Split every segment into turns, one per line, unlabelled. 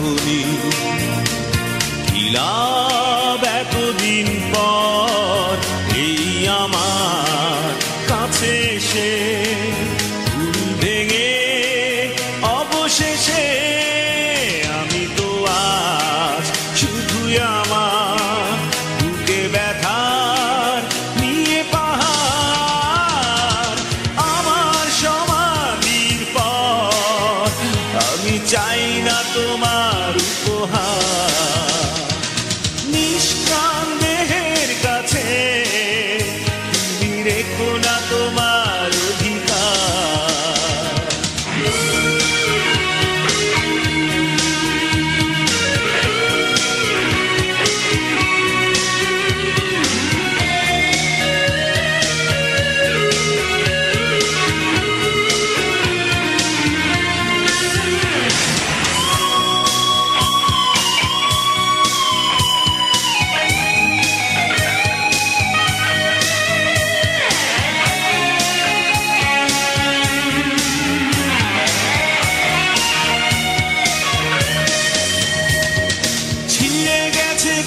তখনই কি লাভ এতদিন পর এই আমার কাছে এসে ভুল ভেঙে অবশেষে আমি তো আজ শুধুই আমার বুকে ব্যথার নিয়ে পাহাড় আমার সমাধির পর আমি চাই না তোমার উপহার নিষ্কাম দেহের কাছে তুমি রেখো না তোমার অধিকার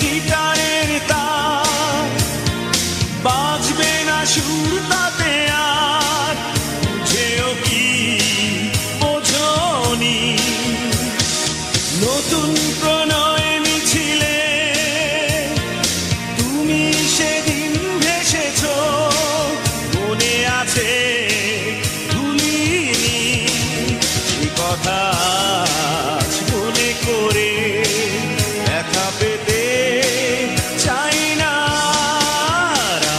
গিটারের তার বাজবে না সুর তাতে আর বুঝেও কি বোঝনি নতুন প্রণয় মিছিলে তুমি সেদিন ভেসেছ মনে আছে ভুলিনি সে কথা আজ মনে করে ব্যথা পেতে চাই না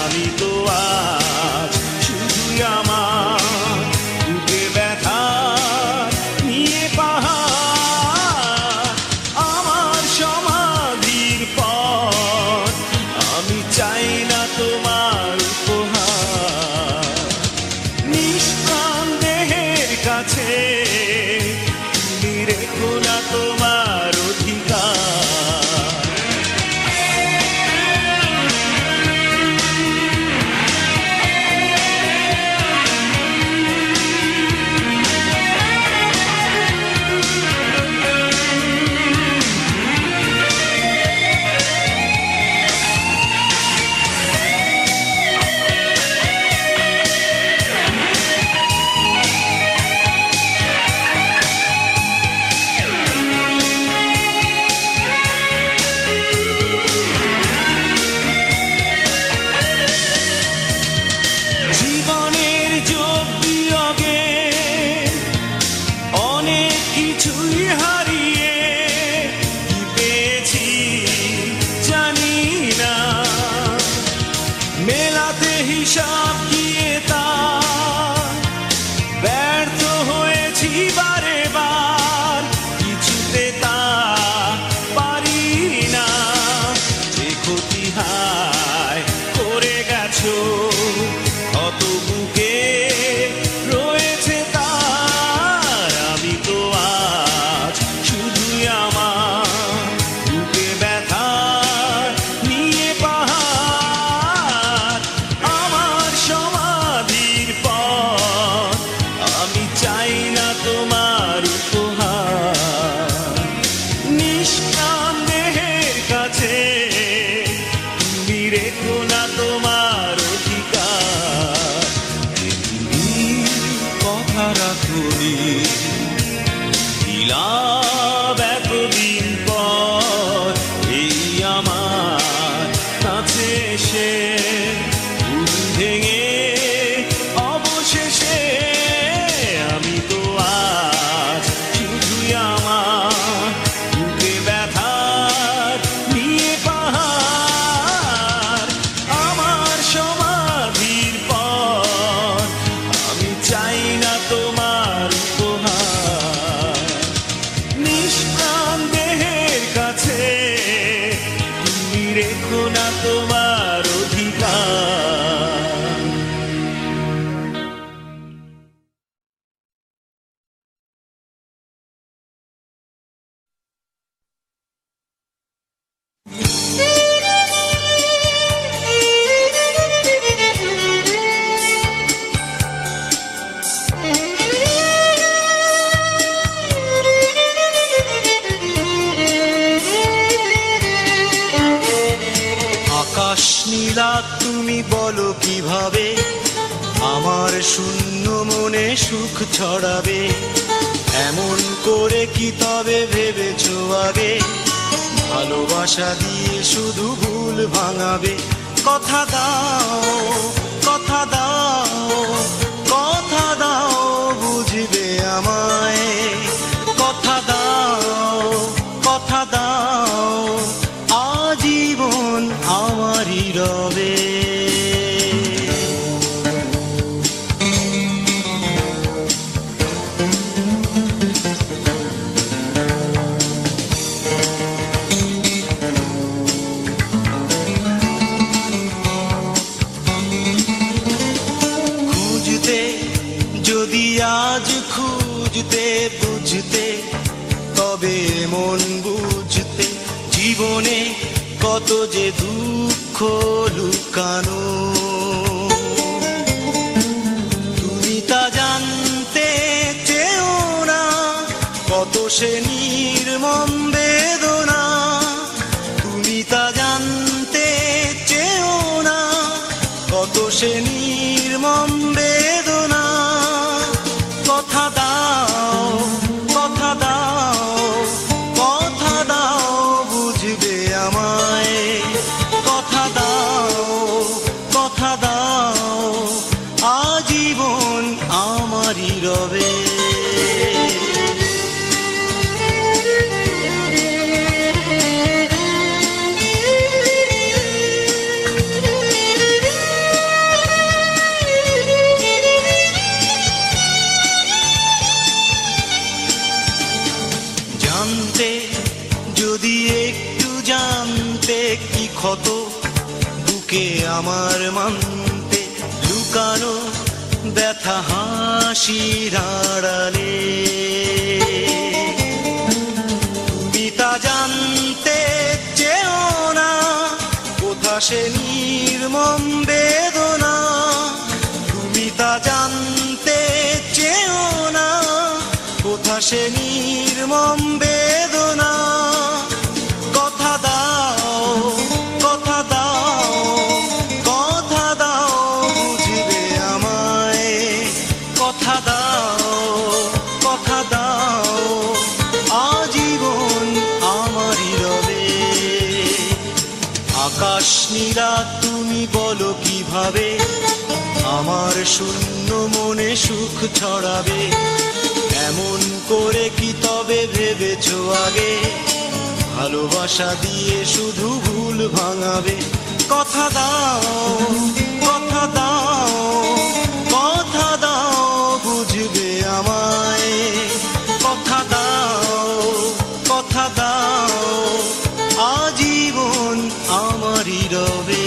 আমি তো আজ শুধুই আমার বুকে ব্যথা নিয়ে পাহাড় আমার সমাধির পর আমি চাই না তোমার উপহার নিষ্কাম দেহের কাছে তুমি রেখো না তোমার অধিকার জীবনের যোগ বিয়োগে অনেক কিছুই হারিয়ে কি পেয়েছি জানি না মেলাতে হিসাব দিয়ে তা ব্যর্থ হয়েছি বারে বার কিছুতে তা পারি না যে ক্ষতি হায় করে গেছো কত বুকে রয়েছে তার আমি তো আজ শুধুই আমার বুকে ব্যথার নিয়ে পাহাড় আমার সমাধির পর আমি চাই না তোমার উপহার নিষ্কাম দেহের কাছে তুমি রেখো না তোমার অধিকার কিভাবে আমার শূন্য মনে সুখ ছড়াবে? এমন করে কি তবে ভেবেছো আগে? ভালোবাসা দিয়ে শুধু ভুল ভাঙাবে। কথা দাও, কথা দাও, কথা দাও বুঝবে আমায়। কথা দাও, কথা দাও, আজীবন আমারই রবে। যদি আজ খুঁজতে বুঝতে তবে মন বুঝতে জীবনে কত যে দুঃখ লুকানো। তুমি তা জানতে চেও না, কত সে নির্মম বেদনা। তুমি তা জানতে চেও না, কত সে নির্মম বেদনা। কথা দাও, কথা দাও, কথা দাও বুঝবে আমায়। কথা দাও, কথা দাও, আজীবন আমারই রবে। যদি একটু জানতে কি ক্ষত বুকে আমার মানতে লুকানো ব্যথা হাসির আড়ালে। তুমি তা জানতে চেও না, কোথা সে নির্মম বেদনা। তুমি তা জানতে চেও না, কোথা সে নির্মম বেদনা। কথা দাও, কথা দাও, কথা দাও বুঝবে আমায়। কথা দাও, কথা দাও, আজীবন আমারই রবে। আকাশ নীলা তুমি বলো কিভাবে আমার শূন্য মনে সুখ ছড়াবে? এমন করে কি তবে ভেবেছো আগে? ভালোবাসা দিয়ে শুধু ভুল ভাঙাবে। কথা দাও, কথা দাও, কথা দাও বুঝবে আমায়। কথা দাও, কথা দাও, আজীবন আমারই রবে।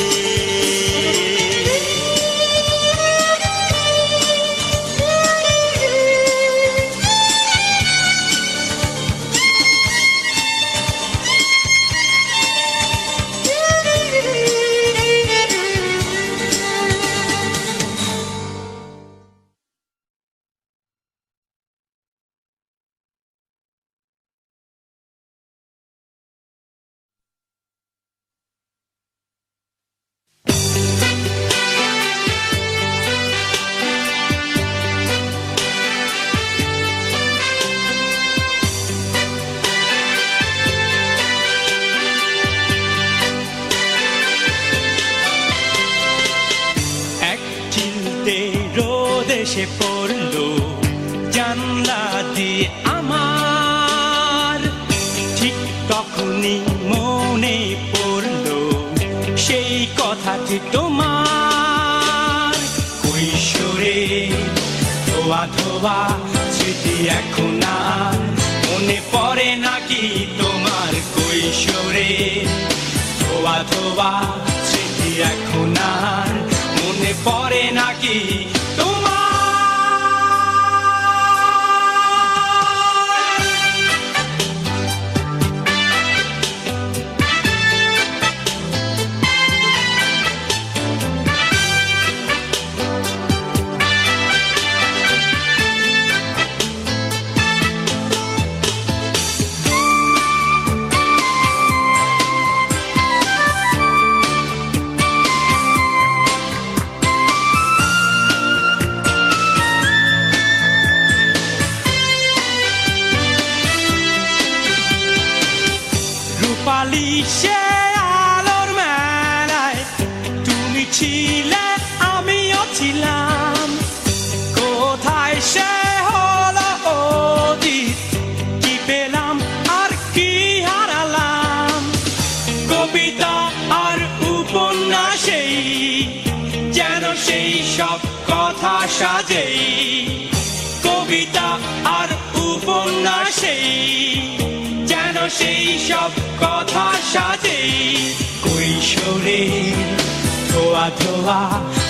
এসে পড়লো জানলা দিয়ে আমার, ঠিক তখনই মনে পড়লো সেই কথাটি তোমার। কৈশোরে ধোয়া ধোয়া স্মৃতি এখন আর মনে পড়ে নাকি তোমার? কৈশোরে ধোয়া ধোয়া স্মৃতি এখন আর মনে পড়ে নাকি তোমার? সে আলোর মেলায় তুমি ছিলে আমিও ছিলাম, কোথায় সে হলো অতীত, কি পেলাম আর কি হারালাম। কবিতা আর উপন্যাসেই যেন সেই সব কথা সাজেই, কবিতা আর উপন্যাসেই যেন সেই সব কথা সাজেই। কৈশোরে ধোয়া ধোয়া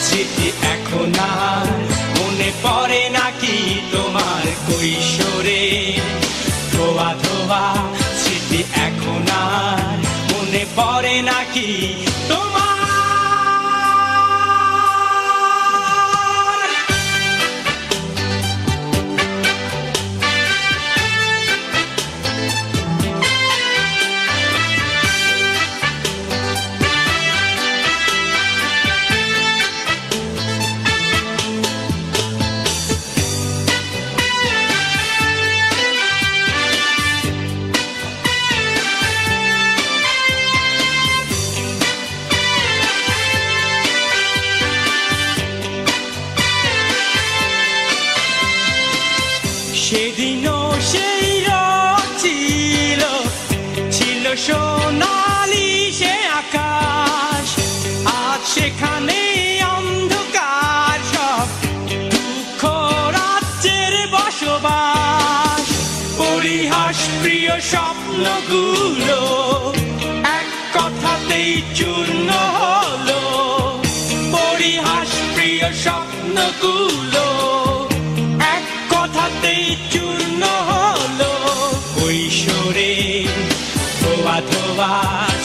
স্মৃতি এখন আর মনে পড়ে নাকি তোমার? কৈশোরে ধোয়া ধোয়া স্মৃতি এখন আর মনে পড়ে নাকি তোমার? সেদিনও সেই রোদ ছিল, ছিল সোনালি সে আকাশ, আজ সেখানে অন্ধকার সব দুঃখ রাজ্যের বসবাস। পরিহাস প্রিয় স্বপ্নগুলো এক কথাতেই চূর্ণ হলো, পরিহাস প্রিয় স্বপ্নগুলো কথাতেই চূর্ণ হলো। কৈশোরে ধোয়া ধোয়া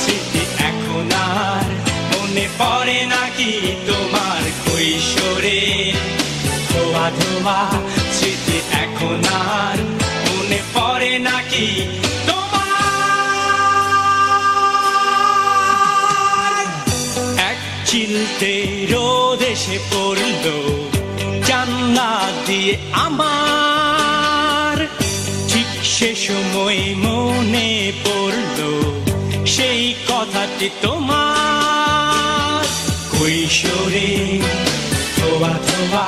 স্মৃতি এখন আর মনে পড়ে নাকি তোমার? কৈশোরে ধোয়া ধোয়া স্মৃতি এখন আর মনে পড়ে নাকি তোমার? এক চিলতে রোদ এসে পড়লো জানলা দিয়ে আমার, ঠিক সে সময় মনে পড়লো সেই কথাটি তোমার। কৈশোরে ধোয়া ধোয়া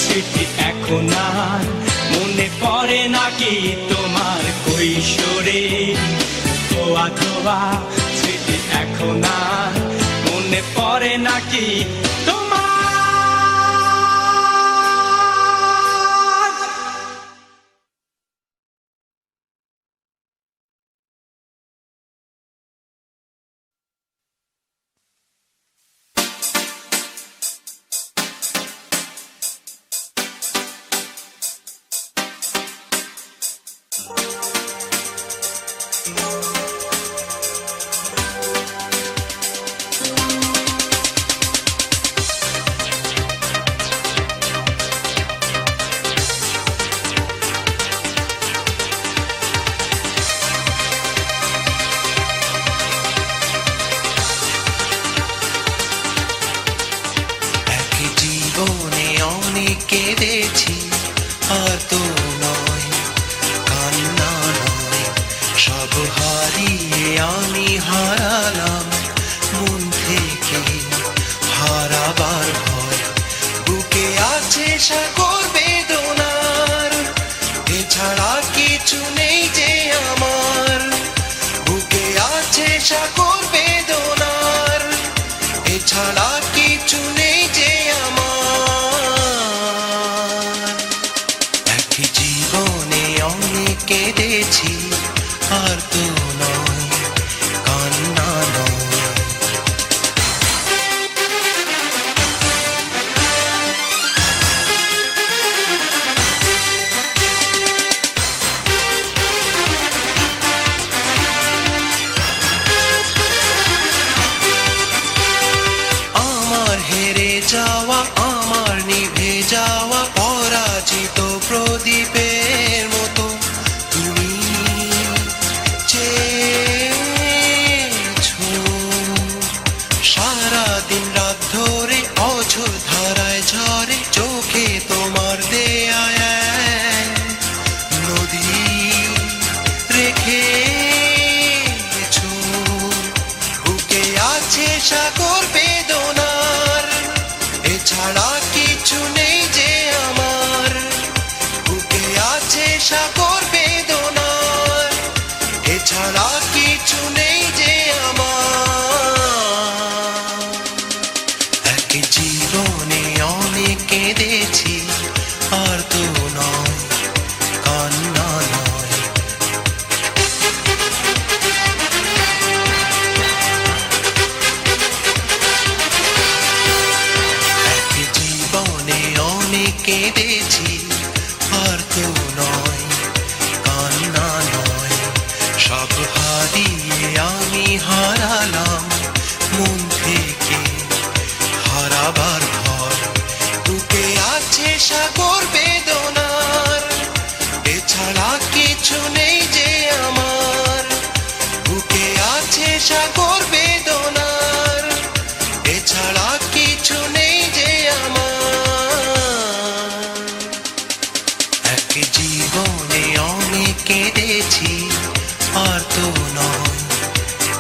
স্মৃতি এখন আর মনে পড়ে নাকি তোমার? কৈশোরে ধোয়া ধোয়া স্মৃতি এখন আর মনে পড়ে নাকি তোমার?
কেঁদেছি আর তো নয়, কান্না নয়, সব হারিয়ে আমি হারালাম মন থেকে হারাবার ভয়। বুকে আছে সাগর বেদনার, এছাড়া কিছু নেই যে আমার। বুকে আছে সাগর বেদনার, এছাড়া কিছু নেই যে আমার। কেঁদেছি আর তো নয়, কান্না নয়। আমার হেরে যাওয়া, আমার নিভে যাওয়া পরাজিত প্রদীপের মতো তুমি চেয়েছো সারাদিন রাত ধরে অঝোর ধারায় ঝরে চোখে তোমার দেয়া নদী রেখেছো এছাড়া কিছু নেই যে আমার, বুকে আছে সাগর বেদনার, এছাড়া কিছু নেই যে আমার। এক জীবনে অনেক কেঁদেছি, আর তো নয়, কান্না নয়। এক জীবনে অনেক কেঁদেছি, আর তো নয়, কান্না নয়। সব হারিয়ে আমি হারালাম মন থেকে হারাবার ভয়, বুকে আছে সাগর বেদনার, এছাড়া কিছু নেই যে আমার, বুকে আছে সাগর বেদনার, এছাড়া কিছু নেই যে আমার। এক জীবনে অনেক কেঁদেছি, আর তো নয়,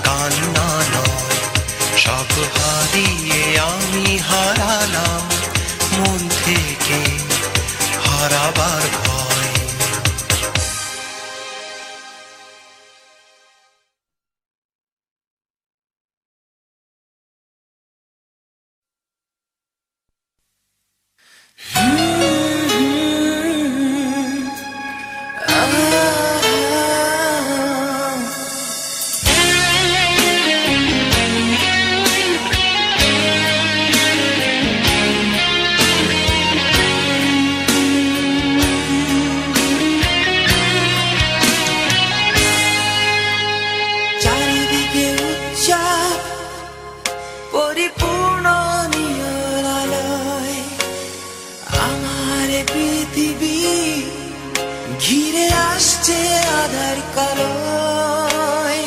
কান্না নয়। সব হারিয়ে আমি হারালাম মন থেকে হারাবার ভয়।
চারিদিকে উচ্চাপ পরিপূর্ণ নিরালয়, আমার পৃথিবী ঘিরে আসছে আধার কালোয়।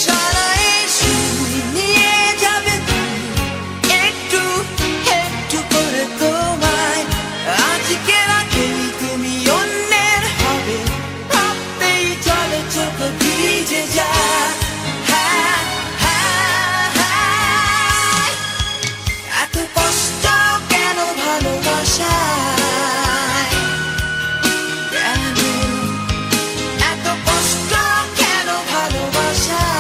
সারায় সুর নিয়ে যাবে তুমি, একটু একটু করে তোমায়। আজকে রাতেই তুমি অন্যের হবে, ভাবতেই চলে চোখ ভিজে যায়। হ্যাঁ, হ্যাঁ, হ্যাঁ। এত কষ্ট কেন ভালোবাসায়? কেন এত কষ্ট কেন ভালোবাসায়?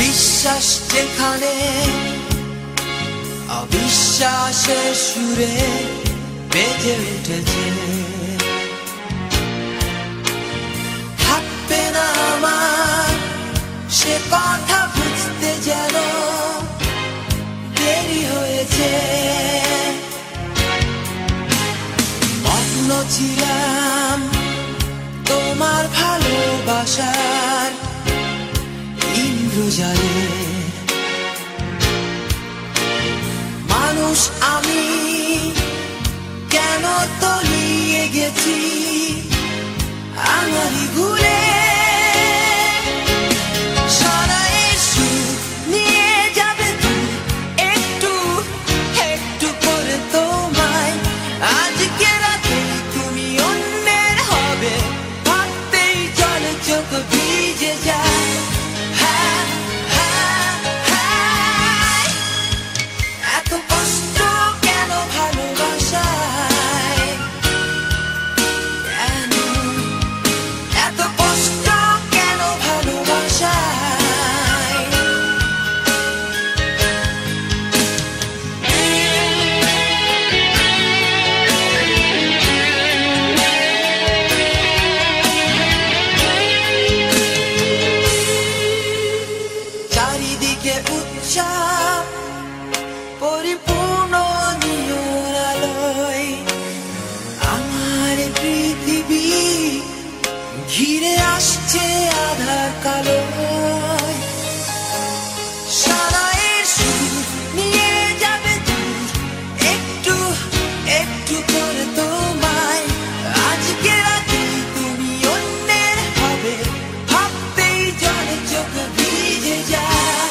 বিশ্বাস যেখানে অবিশ্বাসের সুরে বেজে উঠেছে, থাকবে না আমার সে কথা বুঝতে যেন দেরি হয়েছে। মগ্ন ছিলাম তোমার ভালোবাসার ইন্দ্রজালে। মানুষ আমি কেন তলিয়ে গেছি আমারই ভুলে। সারায় সুর নিয়ে যাবে তুমি, একটু একটু করে তোমায়। আজকে রাতে তুমি অন্যের হবে, ভাবতেই চলে চোখ ভিজে যায়। হ্যাঁ, হ্যাঁ, হ্যাঁ। এত কষ্ট কেন ভালোবাসায়? কেন এত কষ্ট কেন ভালোবাসায়? চারিদিকে উচ্চাপ পরিপূর্ণ নিরালয়, আমার পৃথিবী ঘিরে আসছে আধার কালোয়। সারায় সুর নিয়ে যাবে তুমি, একটু একটু করে তোমায়। আজকে রাতে তুমি অন্যের হবে, ভাবতেই জলে চোখ ভিজে যায়।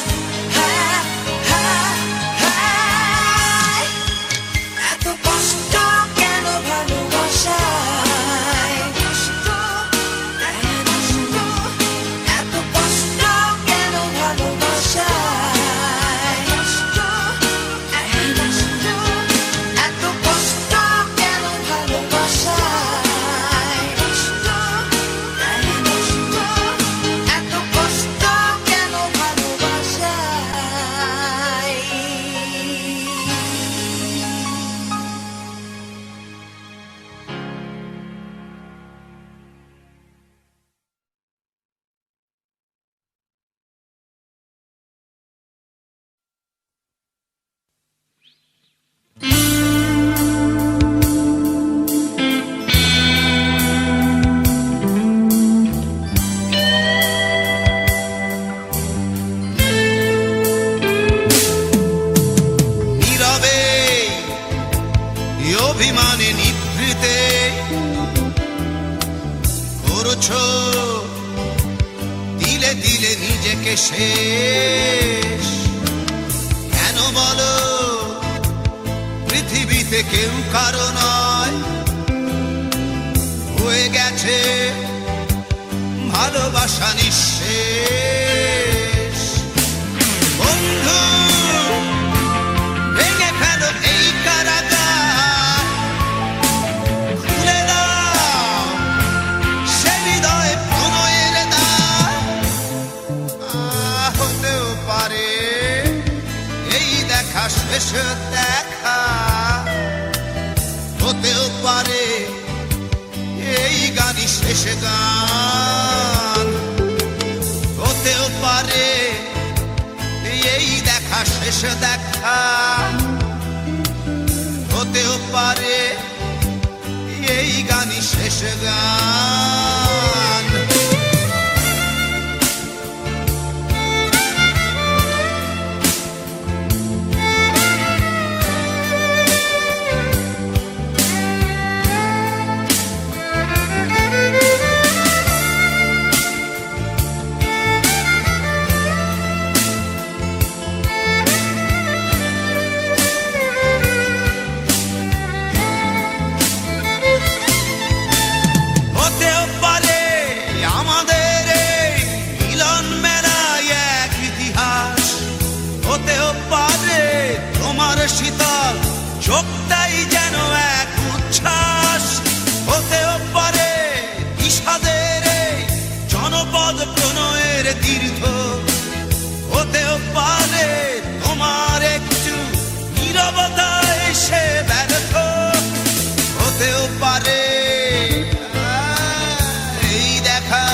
শেষ। কেন বলো পৃথিবীতে কেউ কারো নয়, হয়ে গেছে ভালোবাসা নিঃশেষ। বন্ধু ভেঙে ফেলো এই কারাগার, খুলে দাও সে হৃদয়ে প্রণয়ের দ্বার। হতেও পারে এই দেখা শেষ দেখা, হতেও পারে এই গানই শেষ গান, হতেও পারে এই দেখা শেষ দেখা, হতেও পারে এই গানই শেষ গান। হতেও পারে আমাদের এই মিলন মেলায় এক ইতিহাস, হতেও পারে তোমার শীতল চোখটাই যেন এক উচ্ছ্বাস, হতেও পারে বিষাদের এই জনপদ প্রণয়ের তীর্থ, হতেও পারে তোমার একটু নীরবতায় সে ব্যর্থ, হতেও পারে এই দেখা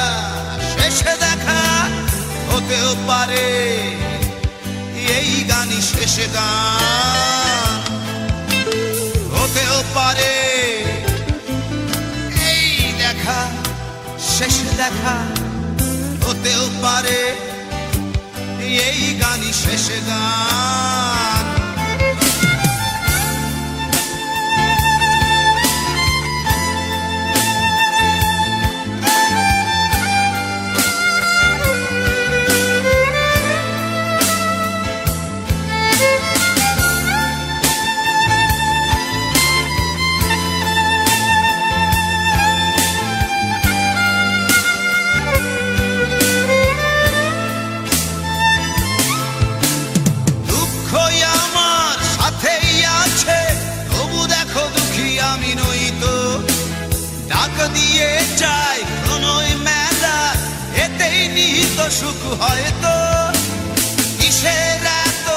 শেষে দেখা, হতেও পারে এই গানই শেষ গান, হতেও পারে এই দেখা শেষ দেখা, হতেও পারে এই গানই শেষ গান। দুঃখই আমার সাথেই আছে, তবু দেখো দুঃখী আমি নই তো, ডাক দিয়ে চাই প্রণয় মেলা, এতেই নিহিত সুখ হয়তো। কিসের এত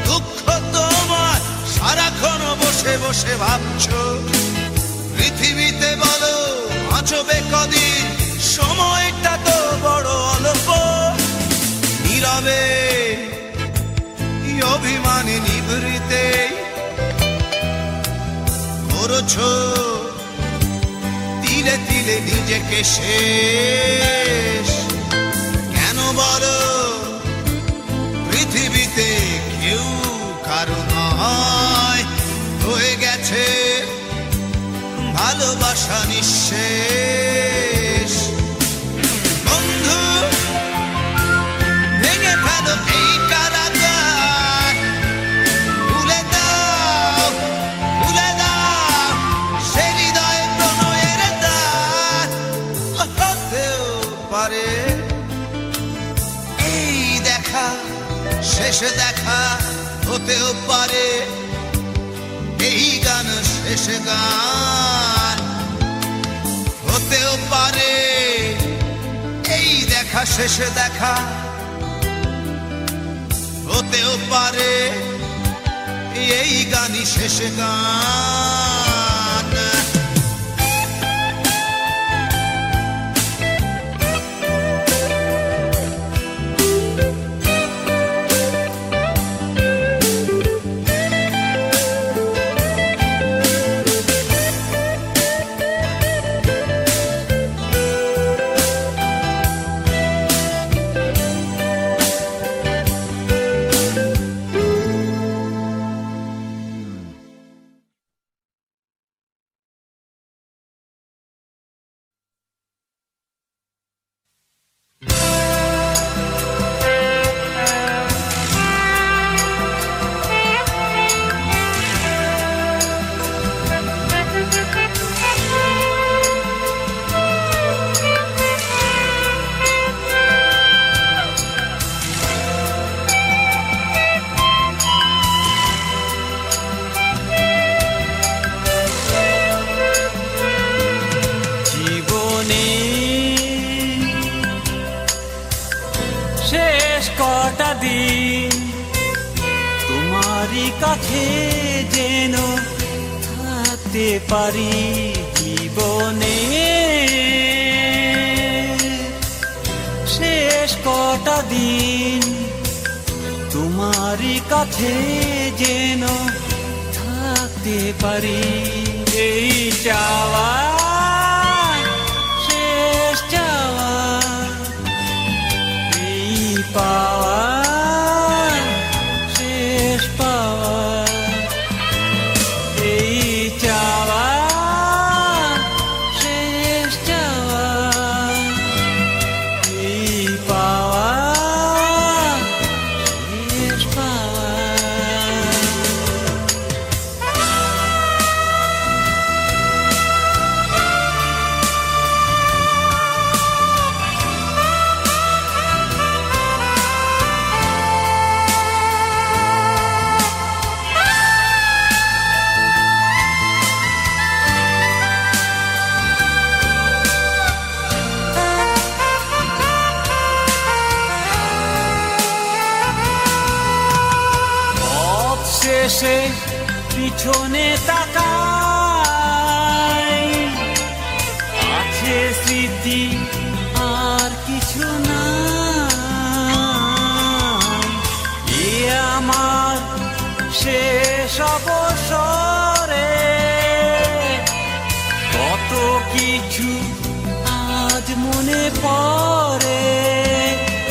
দুঃখ তোমার সারাক্ষণ বসে বসে ভাবছো, পৃথিবীতে বলো বাঁচবে কদিন, সময়টা তো বড় অল্প। নীরবে অভিমানে নিভৃতে করছো তিলে তিলে নিজেকে শেষ। কেন বলো পৃথিবীতে কেউ কারো নয়, হয়ে গেছে ভালোবাসা নিঃশেষ। বন্ধু ভেঙে ফেলো এই কারাগার, ভুলে দাও সে হৃদয়ে প্রণয়ের দ্বার। হতেও পারে এই দেখা শেষ দেখা, হতেও পারে এই গান শেষ গান, হতেও পারে এই দেখা শেষ দেখা, হতেও পারে এই গানই শেষ গান।
তোমারই কাছে যেন থাকতে পারি জীবনে শেষ কটা দিন তোমারই কাছে যেন থাকতে পারি এই চাওয়া শেষ চাওয়া এই পাওয়া শেষ পাওয়া এই চাওয়া শেষ চাওয়া এই পাওয়া শেষ পাওয়া পথ শেষে পিছনে তাকাই আছে স্মৃতি আর কিছু না এ আমার শেষ অবসরে কত কিছু আজ মনে পড়ে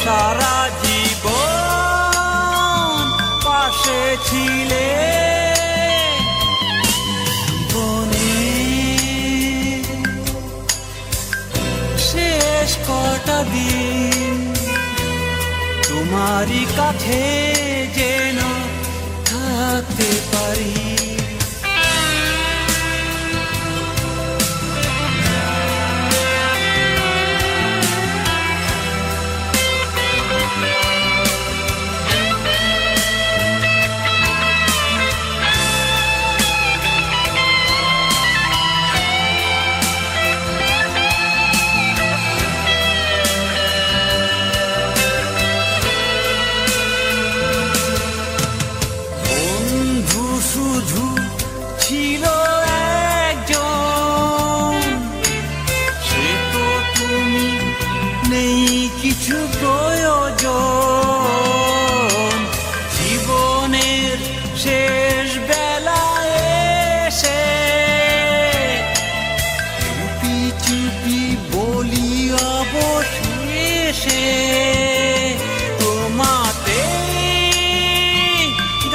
সারা জীবন পাশে ছিলে জীবনে শেষ কটা দিন তোমারই কাছে যেন থাকতে পারি বন্ধু শুধু ছিল একজন সে তো তুমি নেই কিছু প্রয়োজন জীবনের শেষ বেলায় এসে চুপি চুপি বলি অবশেষে তোমাতে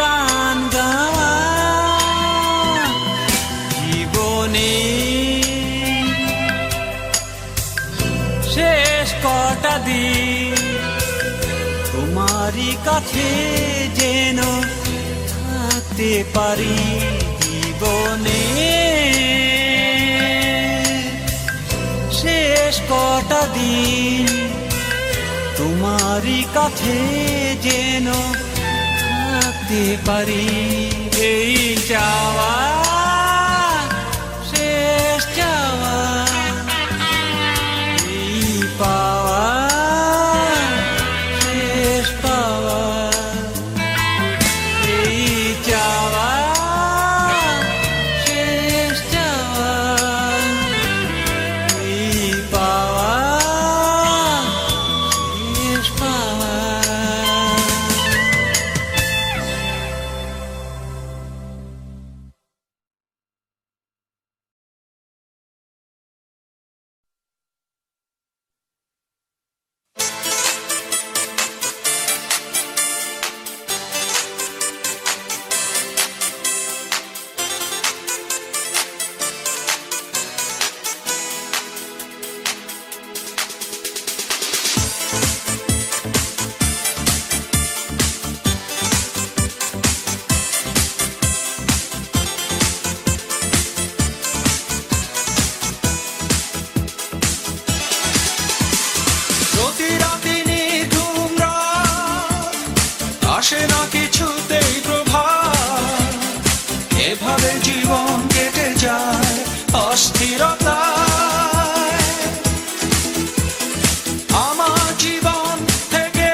গান গাওয়া জীবনে শেষ কটা দিন তোমারই কাছে যেন থাকতে পারি জীবনে শেষ কটা দিন তোমারই কাছে যেন থাকতে পারি এই চাওয়া শেষ চাওয়া এই পাওয়া শেষ পাওয়া এই চাওয়া শেষ চাওয়া এই পাওয়া শেষ পাওয়া
প্রতি রাতে নির্ঘুম রাত, আসে না কিছুতেই প্রভাত, এভাবে জীবন কেটে যায় অস্থিরতায়। আমার জীবন থেকে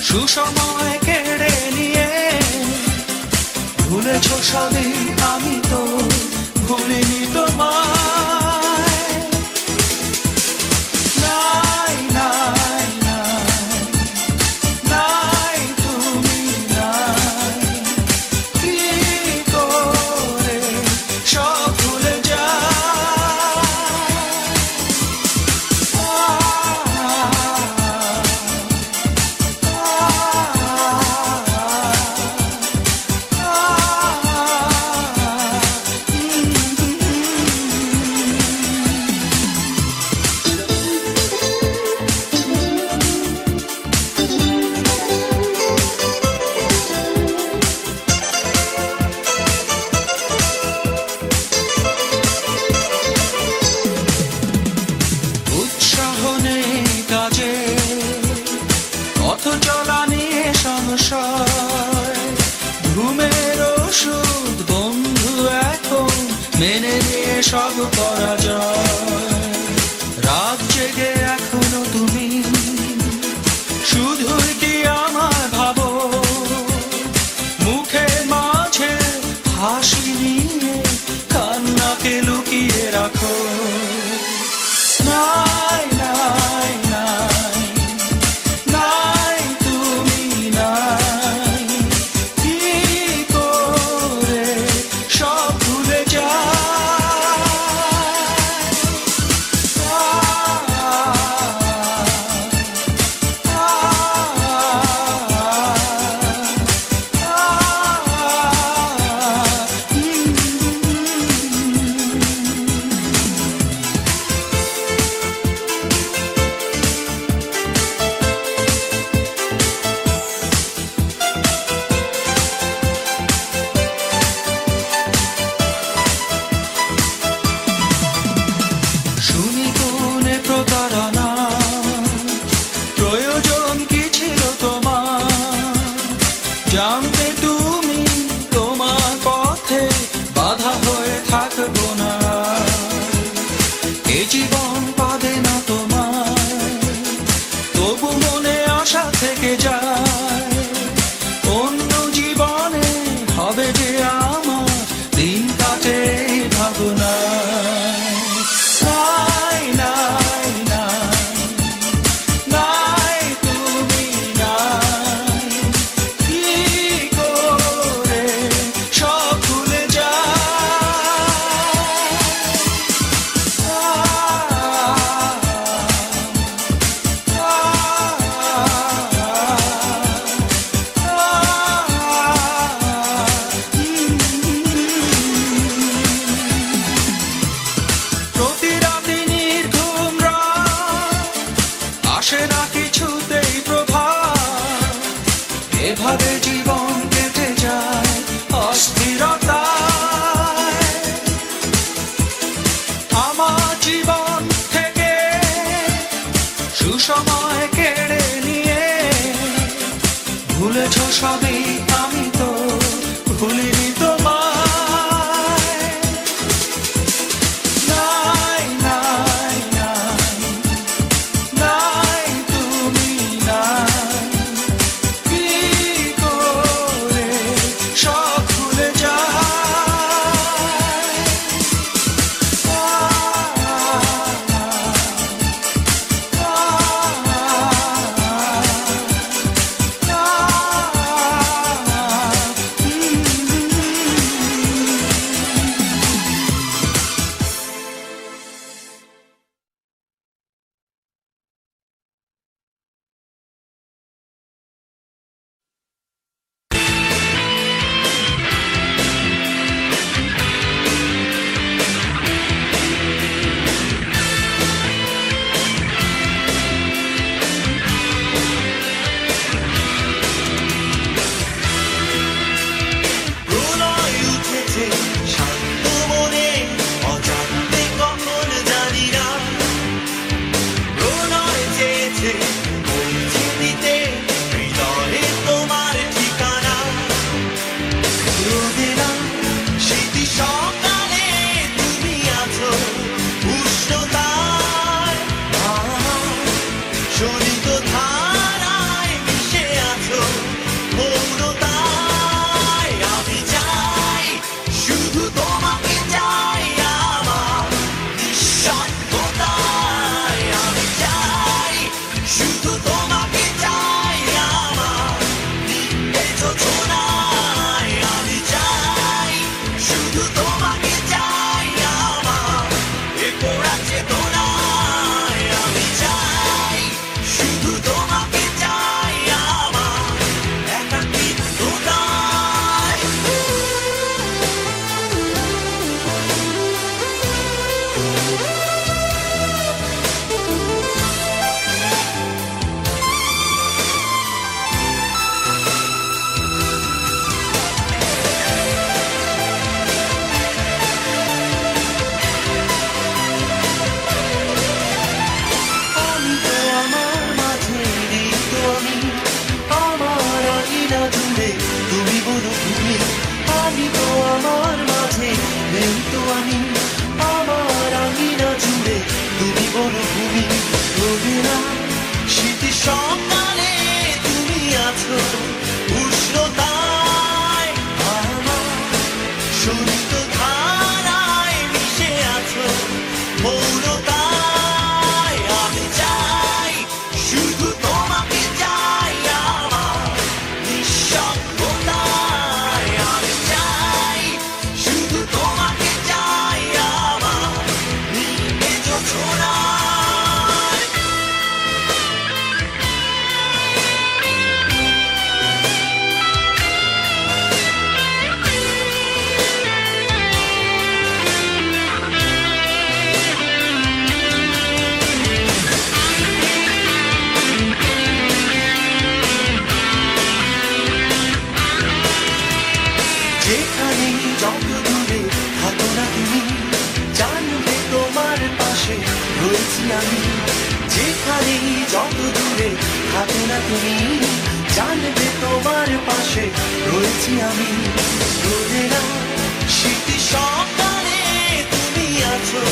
সুসময় কেড়ে নিয়ে ভুলেছ সবই আমি তো ভুলিনি তোমায়। নাই নাই নাই নাই তুমি নাই, কি করে সব ভুলে ঘুমের ওষুধ বন্ধু এখন মেনে নিয়ে সব করা যায়। রাত জেগে এখনো তুমি শুধুই কি আমায় ভাবো, মুখে মাঝে হাসি নিয়ে কান্নাকে লুকিয়ে রাখো। নাই নাই নাই নাই তুমি নাই, কি করে সব ভুলে শুনি কোনে প্রতারণা, প্রয়োজন কি ছিল তোমার জানতে তুমি তোমার পথে বাধা হয়ে থাকবো না। এ জীবন পাবে না তোমার, তবু মনে আশা থেকে যায় অন্য জীবনে হবে যে আমার দিন কাটে ভাবনা। আসে না কিছুতেই প্রভাত, এভাবে জীবন কেটে যায় অস্থিরতায়। আমার জীবন থেকে সুসময় কেড়ে নিয়ে ভুলেছ সবই আমি তো ভুলিনি তোমায়। নাই নাই নাই নাই তুমি নাই, কি করে সব ভুলে যায়। আঙিনা জুড়ে তুমি বনভূমি, আমি তো আমার মাঝে নেই তো আমি। আমার আঙিনা জুড়ে তুমি বনভূমি, রবে না শীতি সকালে তুমি আছো উষ্ণতায়, আমার শরীর ধারায় মিশে আছো মৌনতায়। আমি চাই শুধু তোমাকে চাই আমার নিঃসঙ্গতায়, আমি চাই শুধু তোমাকে চাই আমার নিজ ছোড়ায়। যেখানেই যত দূরে থাকো না তুমি, জানবে তোমার পাশে রয়েছি আমি। যেখানেই যত দূরে থাকো না তুমি, জানবে তোমার পাশে রয়েছি আমি। রোদে না শীতি সকালে তুমি আছো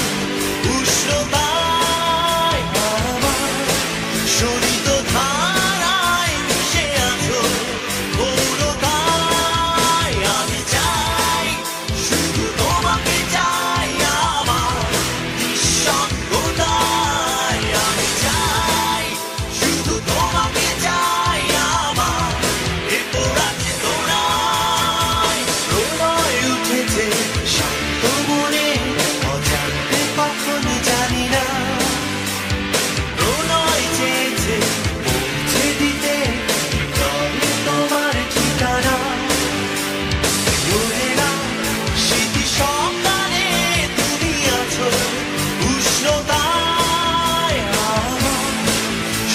উষ্ণতায়, আমার শরীর ধারায় মিশে আছো মৌনতায়। আমি চাই শুধু তোমাকে চাই আমার নিঃসঙ্গতায়, আমি চাই শুধু তোমাকে চাই আমার এ পোড়া চেতনায়। প্রলয় উঠেছে শান্ত মনে, অজান্তে কখন জানি না, প্রলয় চেয়েছে পৌঁছে দিতে তবে তোমার ঠিকানা। রোদে না শীতি সকালে তুমি আছো উষ্ণতায়, আমার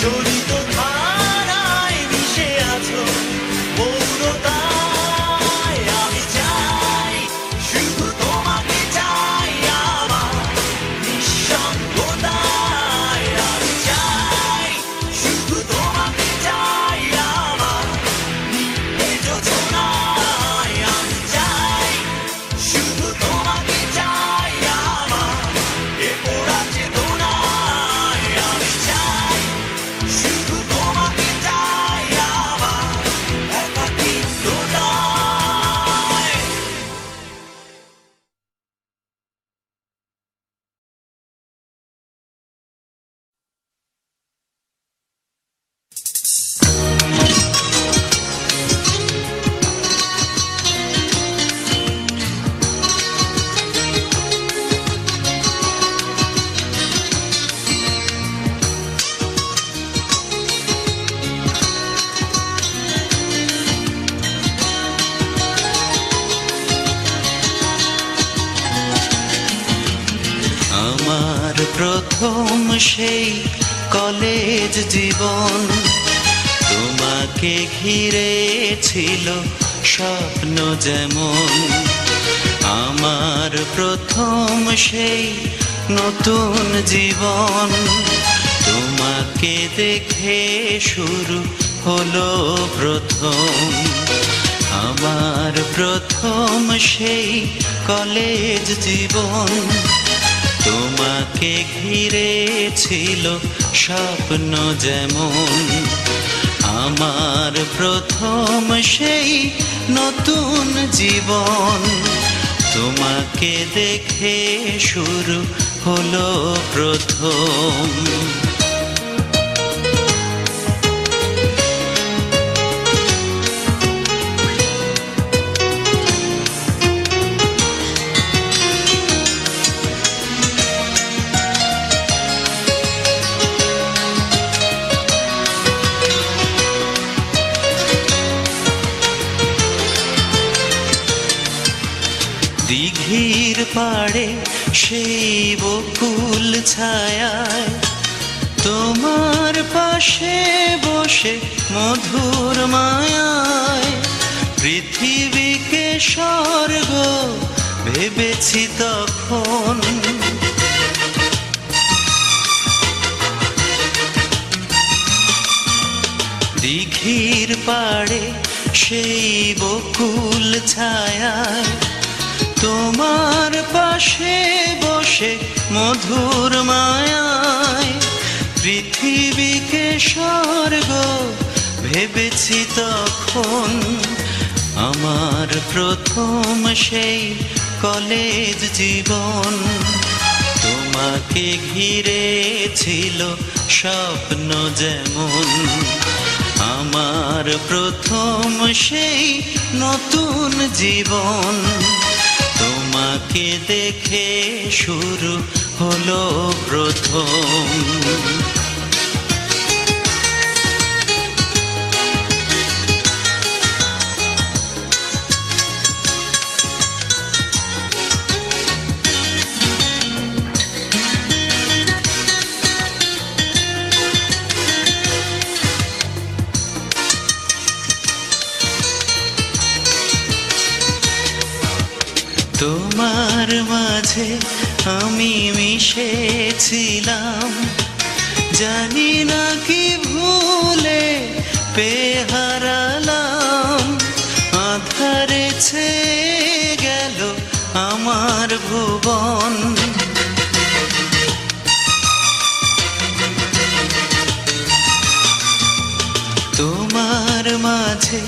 শরীর ধারায় মিশে আছো মৌনতায়। আমি চাই শুধু তোমাকে চাই আমার নিঃসঙ্গতায়, আমি চাই শুধু তোমাকে চাই আমার নিজ ছোড়ায়। আমি চাই শুধু তোমাকে চাই আমার এ পোড়া চেতনায়, আমি চাই শুধু তোমাকে চাই আমার একাকিত্বতায়। আমার প্রথম সেই কলেজ জীবন, তোমাকে ঘিরে ছিল স্বপ্ন যেমন। আমার প্রথম সেই নতুন জীবন, তোমাকে দেখে শুরু হলো প্রথম। আমার প্রথম সেই কলেজ জীবন, তোমাকে ঘিরে ছিল স্বপ্ন যেমন। আমার প্রথম সেই নতুন জীবন, তোমাকে দেখে শুরু হলো প্রথম। দিঘির পাড়ে সেই বকুল ছায়ায়, তোমার পাশে বসে মধুর মায়ায়, পৃথিবীকে স্বর্গ ভেবেছি তখন। দিঘির পাড়ে সেই বকুল ছায়ায় তোমার পাশে বসে মধুর মায়ায় পৃথিবীকে স্বর্গ ভেবেছি তখন। আমার প্রথম সেই কলেজ জীবন, তোমাকে ঘিরে ছিল স্বপ্ন যেমন। আমার প্রথম সেই নতুন জীবন, তোমাকে দেখে শুরু হলো প্রথম। তোমার মাঝে আমি মিশেছিলাম, জানি না কি ভুলে পেয়ে হারালাম। আঁধারে ছেয়ে গেল আমার ভুবন, তোমার মাঝে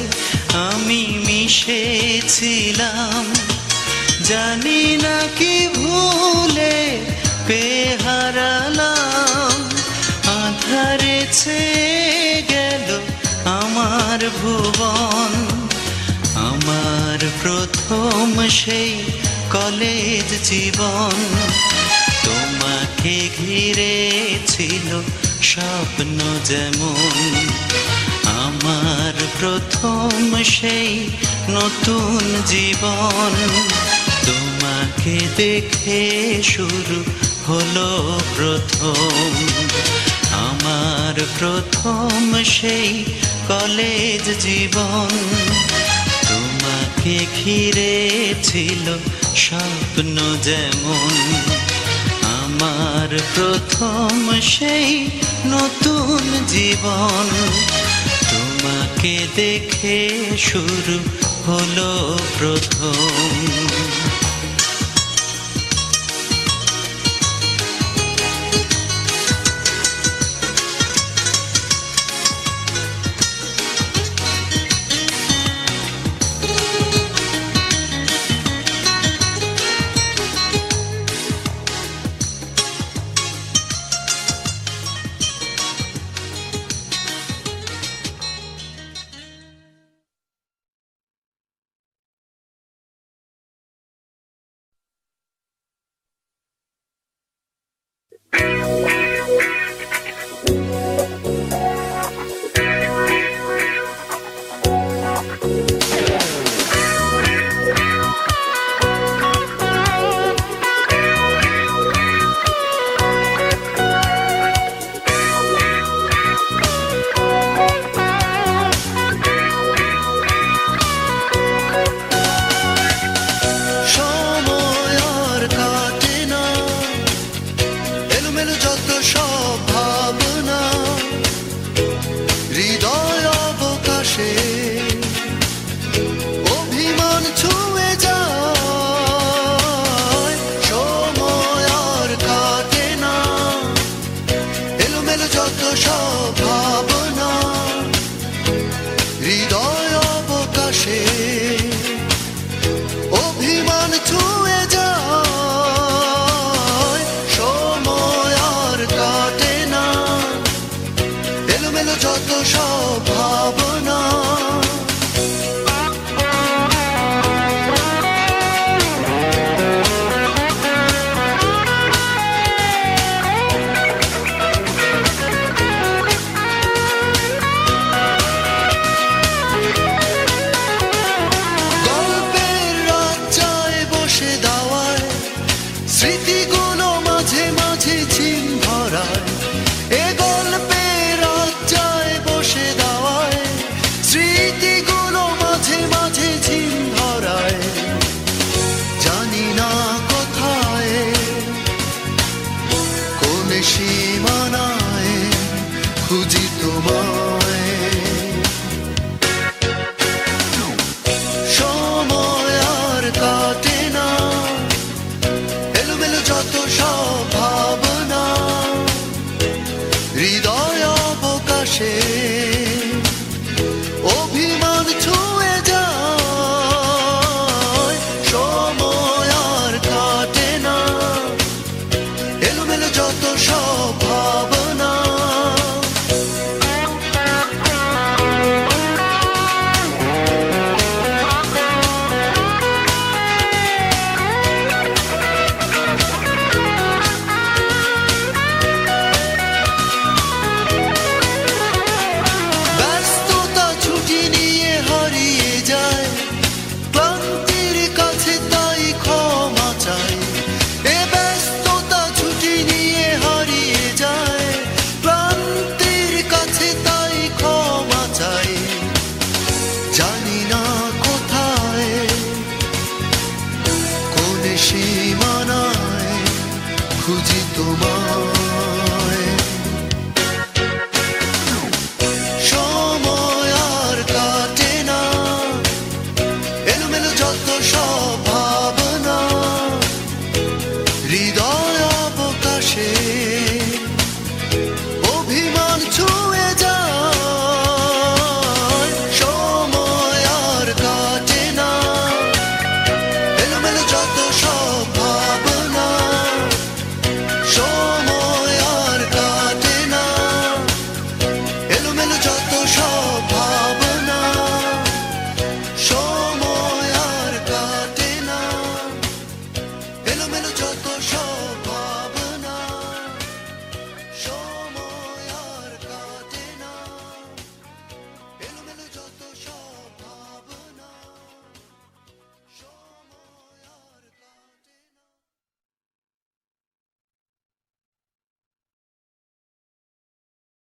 আমি মিশেছিলাম, জানি না কি ভুলে পেয়ে হারালাম। আঁধারে ছেয়ে গেল আমার ভুবন। আমার প্রথম সেই কলেজ জীবন, তোমাকে ঘিরে ছিল স্বপ্ন যেমন। আমার প্রথম সেই নতুন জীবন, তোমাকে দেখে শুরু হলো প্রথম। আমার প্রথম সেই কলেজ জীবন, তোমাকে ঘিরে ছিল স্বপ্ন যেমন। আমার প্রথম সেই নতুন জীবন, তোমাকে দেখে শুরু হলো প্রথম।